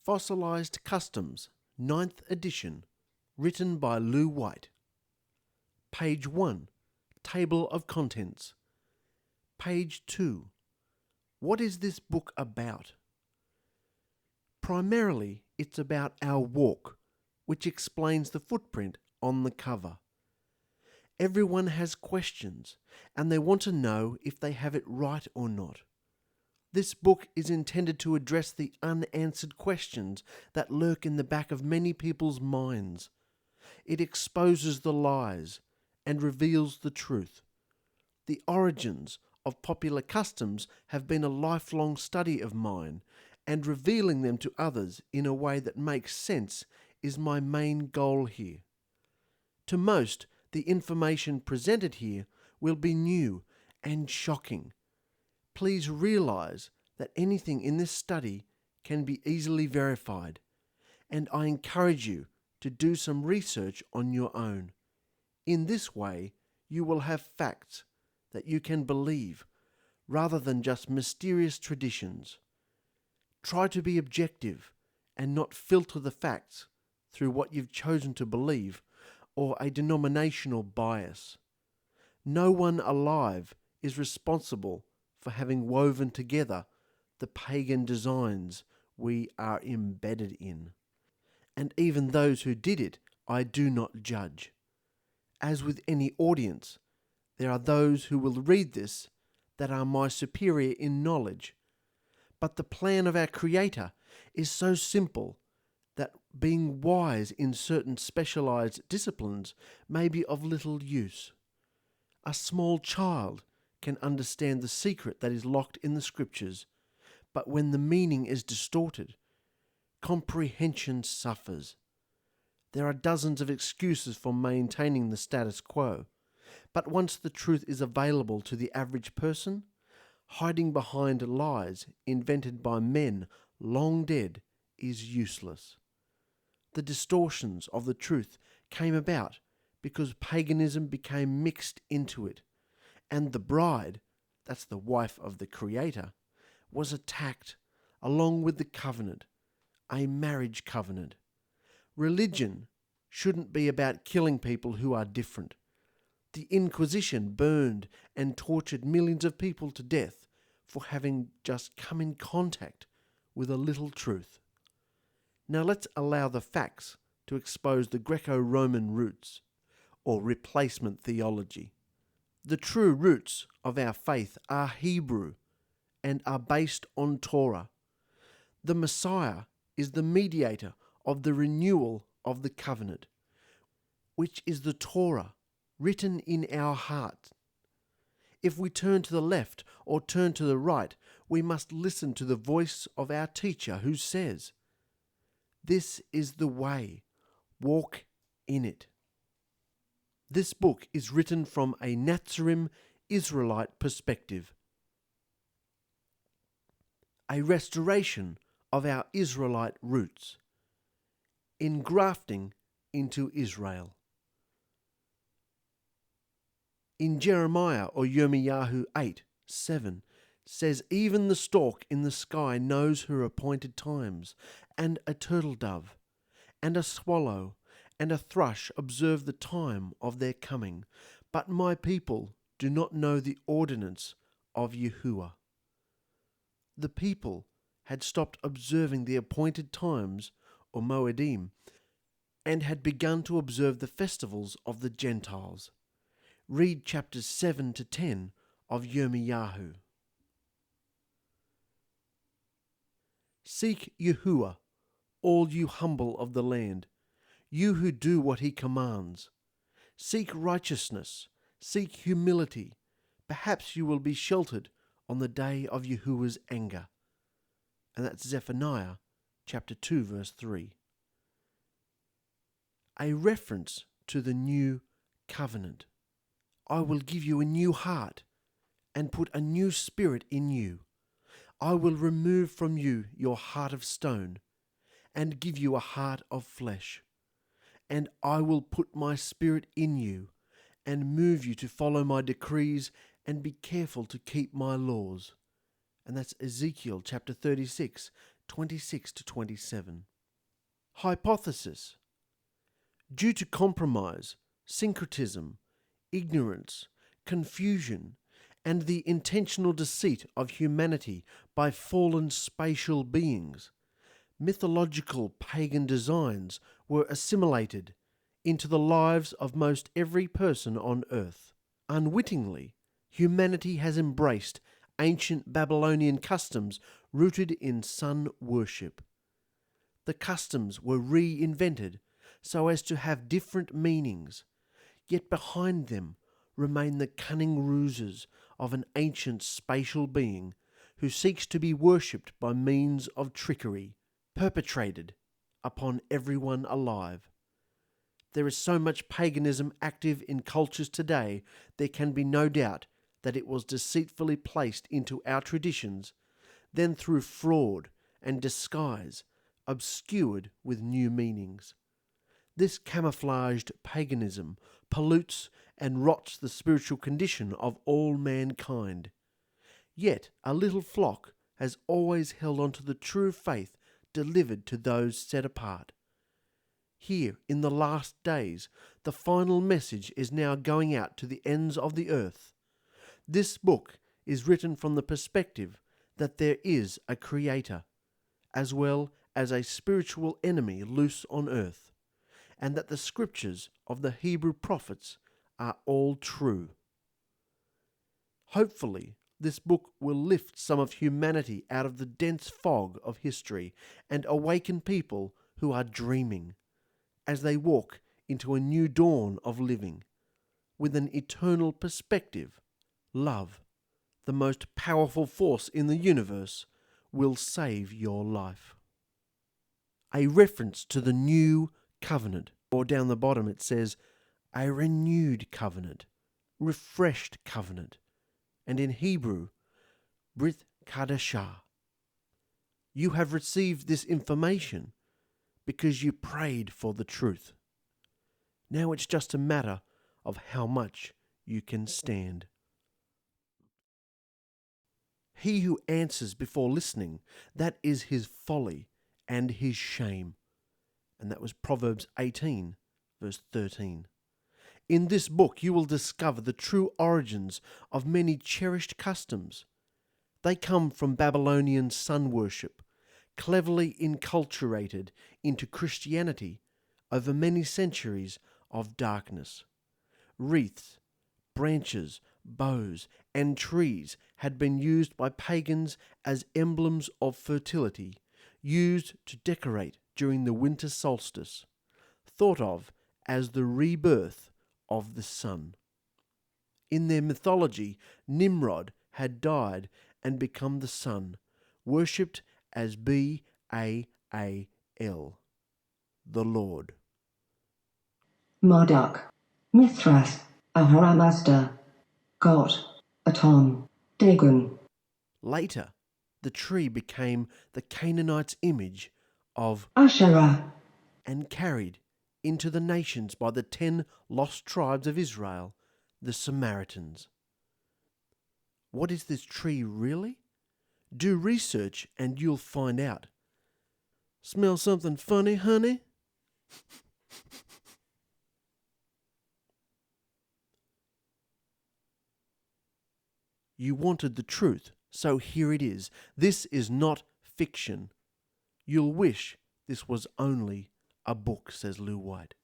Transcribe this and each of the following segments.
Fossilized Customs, 9th edition, written by Lou White. Page 1, Table of Contents. Page 2, what is this book about? Primarily, it's about our walk, which explains the footprint on the cover. Everyone has questions, and they want to know if they have it right or not. This book is intended to address the unanswered questions that lurk in the back of many people's minds. It exposes the lies and reveals the truth. The origins of popular customs have been a lifelong study of mine, and revealing them to others in a way that makes sense is my main goal here. To most, the information presented here will be new and shocking. Please realize that anything in this study can be easily verified, and I encourage you to do some research on your own. In this way, you will have facts that you can believe rather than just mysterious traditions. Try to be objective and not filter the facts through what you've chosen to believe or a denominational bias. No one alive is responsible for having woven together the pagan designs we are embedded in. And even those who did it, I do not judge. As with any audience, there are those who will read this that are my superior in knowledge. But the plan of our Creator is so simple that being wise in certain specialized disciplines may be of little use. A small child can understand the secret that is locked in the scriptures, but when the meaning is distorted, comprehension suffers. There are dozens of excuses for maintaining the status quo, but once the truth is available to the average person, hiding behind lies invented by men long dead is useless. The distortions of the truth came about because paganism became mixed into it, and the bride, that's the wife of the Creator, was attacked along with the covenant, a marriage covenant. Religion shouldn't be about killing people who are different. The Inquisition burned and tortured millions of people to death for having just come in contact with a little truth. Now let's allow the facts to expose the Greco-Roman roots, or replacement theology. The true roots of our faith are Hebrew and are based on Torah. The Messiah is the mediator of the renewal of the covenant, which is the Torah written in our heart. If we turn to the left or turn to the right, we must listen to the voice of our teacher who says, "This is the way, walk in it." This book is written from a Nazarene Israelite perspective, a restoration of our Israelite roots, engrafting into Israel. In Jeremiah or Yirmiyahu 8:7 says, "Even the stork in the sky knows her appointed times, and a turtle dove, and a swallow, and a thrush observe the time of their coming, but my people do not know the ordinance of Yahuwah." The people had stopped observing the appointed times, or Moedim, and had begun to observe the festivals of the Gentiles. Read chapters 7 to 10 of Yirmiyahu. Seek Yahuwah, all you humble of the land, you who do what he commands. Seek righteousness, seek humility. Perhaps you will be sheltered on the day of Yahuwah's anger. And that's Zephaniah chapter 2 verse 3. A reference to the new covenant. "I will give you a new heart and put a new spirit in you. I will remove from you your heart of stone and give you a heart of flesh. And I will put my spirit in you and move you to follow my decrees and be careful to keep my laws." And that's Ezekiel chapter 36, 26 to 27. Hypothesis. Due to compromise, syncretism, ignorance, confusion, and the intentional deceit of humanity by fallen spatial beings, mythological pagan designs were assimilated into the lives of most every person on earth. Unwittingly, humanity has embraced ancient Babylonian customs rooted in sun worship. The customs were reinvented so as to have different meanings, yet behind them remain the cunning ruses of an ancient spatial being who seeks to be worshipped by means of trickery perpetrated upon everyone alive. There is so much paganism active in cultures today, there can be no doubt that it was deceitfully placed into our traditions, then through fraud and disguise obscured with new meanings. This camouflaged paganism pollutes and rots the spiritual condition of all mankind. Yet a little flock has always held on to the true faith delivered to those set apart. Here, in the last days, the final message is now going out to the ends of the earth. This book is written from the perspective that there is a creator, as well as a spiritual enemy loose on earth, and that the scriptures of the Hebrew prophets are all true. Hopefully, this book will lift some of humanity out of the dense fog of history and awaken people who are dreaming as they walk into a new dawn of living. With an eternal perspective, love, the most powerful force in the universe, will save your life. A reference to the new covenant, or down the bottom it says, a renewed covenant, refreshed covenant, and in Hebrew, Brit Kadashah. You have received this information because you prayed for the truth. Now it's just a matter of how much you can stand. He who answers before listening, that is his folly and his shame. And that was Proverbs 18, verse 13. In this book you will discover the true origins of many cherished customs. They come from Babylonian sun worship, cleverly enculturated into Christianity over many centuries of darkness. Wreaths, branches, bows, and trees had been used by pagans as emblems of fertility, used to decorate during the winter solstice, thought of as the rebirth of the sun. In their mythology, Nimrod had died and become the sun, worshipped as Baal, the Lord. Marduk, Mithras, Ahura Mazda, God, Aton, Dagon. Later, the tree became the Canaanites' image of Asherah, and carried into the nations by the 10 lost tribes of Israel, the Samaritans. What is this tree really? Do research and you'll find out. Smell something funny, honey? You wanted the truth, so here it is. This is not fiction. You'll wish this was only a book, says Lou White.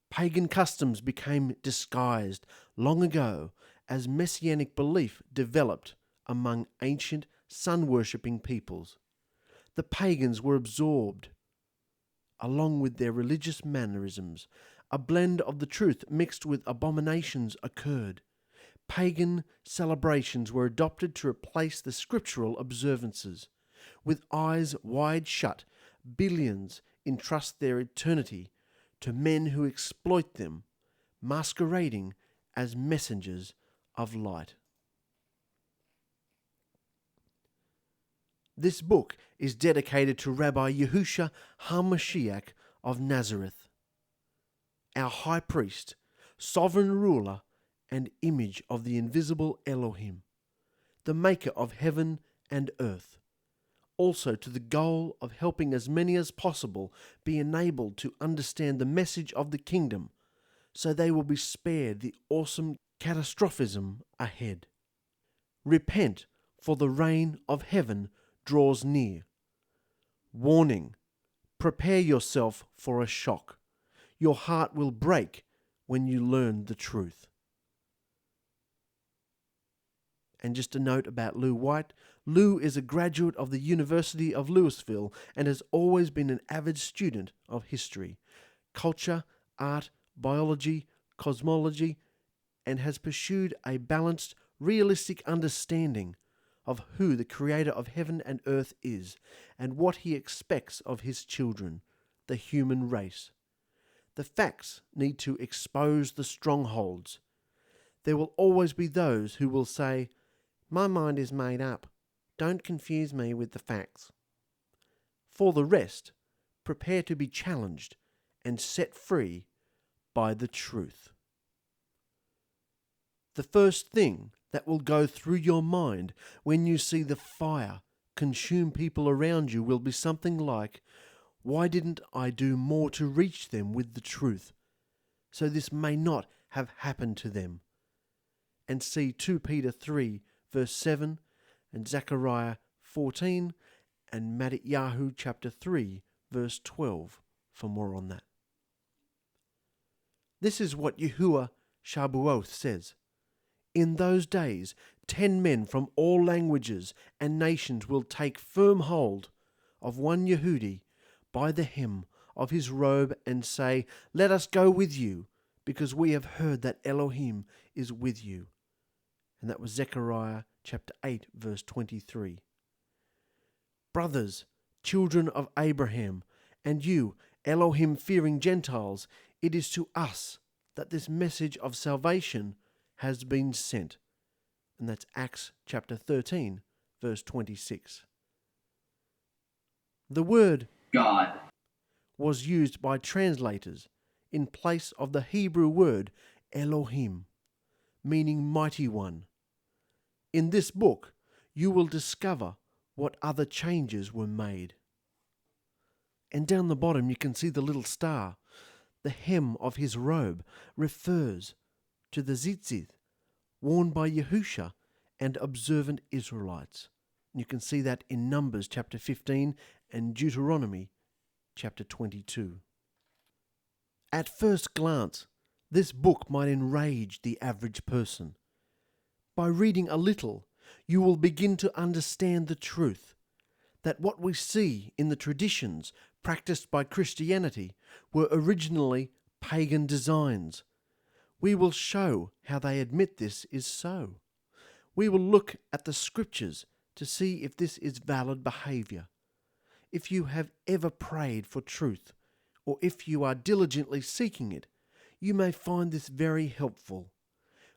Pagan customs became disguised long ago as messianic belief developed among ancient sun-worshipping peoples. The pagans were absorbed, along with their religious mannerisms. A blend of the truth mixed with abominations occurred. Pagan celebrations were adopted to replace the scriptural observances. With eyes wide shut, billions entrust their eternity to men who exploit them, masquerading as messengers of light. This book is dedicated to Rabbi Yahushua HaMashiach of Nazareth, our high priest, sovereign ruler, and image of the invisible Elohim, the maker of heaven and earth. also to the goal of helping as many as possible be enabled to understand the message of the kingdom, so they will be spared the awesome catastrophism ahead. Repent, for the reign of heaven draws near. Warning: prepare yourself for a shock. Your heart will break when you learn the truth. And just a note about Lou White. Lou is a graduate of the University of Louisville and has always been an avid student of history, culture, art, biology, cosmology, and has pursued a balanced, realistic understanding of who the creator of heaven and earth is and what he expects of his children, the human race. The facts need to expose the strongholds. There will always be those who will say, "My mind is made up. Don't confuse me with the facts." For the rest, prepare to be challenged and set free by the truth. The first thing that will go through your mind when you see the fire consume people around you will be something like, "Why didn't I do more to reach them with the truth, so this may not have happened to them?" And see 2 Peter 3 verse 7 and Zechariah 14 and Matthew chapter 3 verse 12 for more on that. This is what Yahuwah Shabuoth says. "In those days 10 men from all languages and nations will take firm hold of one Yehudi by the hem of his robe and say, 'Let us go with you, because we have heard that Elohim is with you.'" And that was Zechariah chapter 8 verse 23. Brothers, children of Abraham, and you, Elohim-fearing Gentiles, it is to us that this message of salvation has been sent. And that's Acts chapter 13, verse 26. The word God was used by translators in place of the Hebrew word Elohim, meaning mighty one. In this book, you will discover what other changes were made. And down the bottom you can see the little star. The hem of his robe refers to the tzitzit worn by Yahusha and observant Israelites. You can see that in Numbers chapter 15 and Deuteronomy chapter 22. At first glance, this book might enrage the average person. By reading a little, you will begin to understand the truth that what we see in the traditions practiced by Christianity were originally pagan designs. We will show how they admit this is so. We will look at the scriptures to see if this is valid behavior. If you have ever prayed for truth, or if you are diligently seeking it, you may find this very helpful.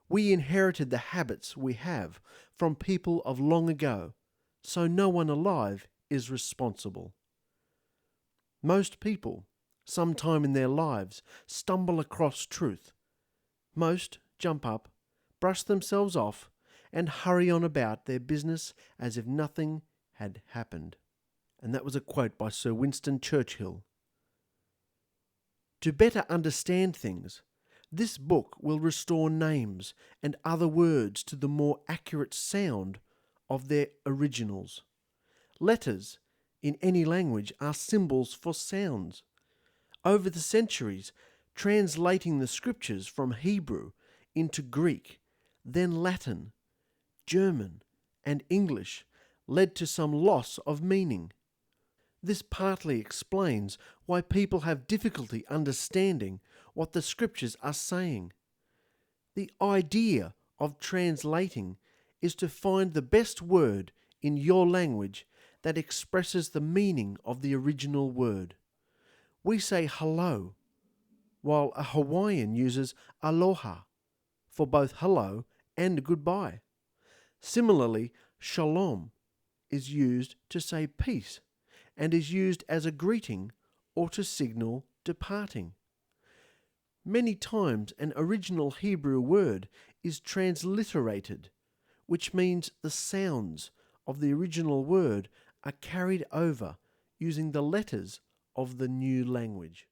We inherited the habits we have from people of long ago, so no one alive is responsible. Most people, sometime in their lives, stumble across truth. Most jump up, brush themselves off, and hurry on about their business as if nothing had happened. And that was a quote by Sir Winston Churchill. To better understand things, this book will restore names and other words to the more accurate sound of their originals. Letters in any language are symbols for sounds. Over the centuries, translating the scriptures from Hebrew into Greek, then Latin, German, and English led to some loss of meaning. This partly explains why people have difficulty understanding what the scriptures are saying. The idea of translating is to find the best word in your language that expresses the meaning of the original word. We say hello, while a Hawaiian uses aloha for both hello and goodbye. Similarly, shalom is used to say peace and is used as a greeting or to signal departing. Many times an original Hebrew word is transliterated, which means the sounds of the original word are carried over using the letters of the new language.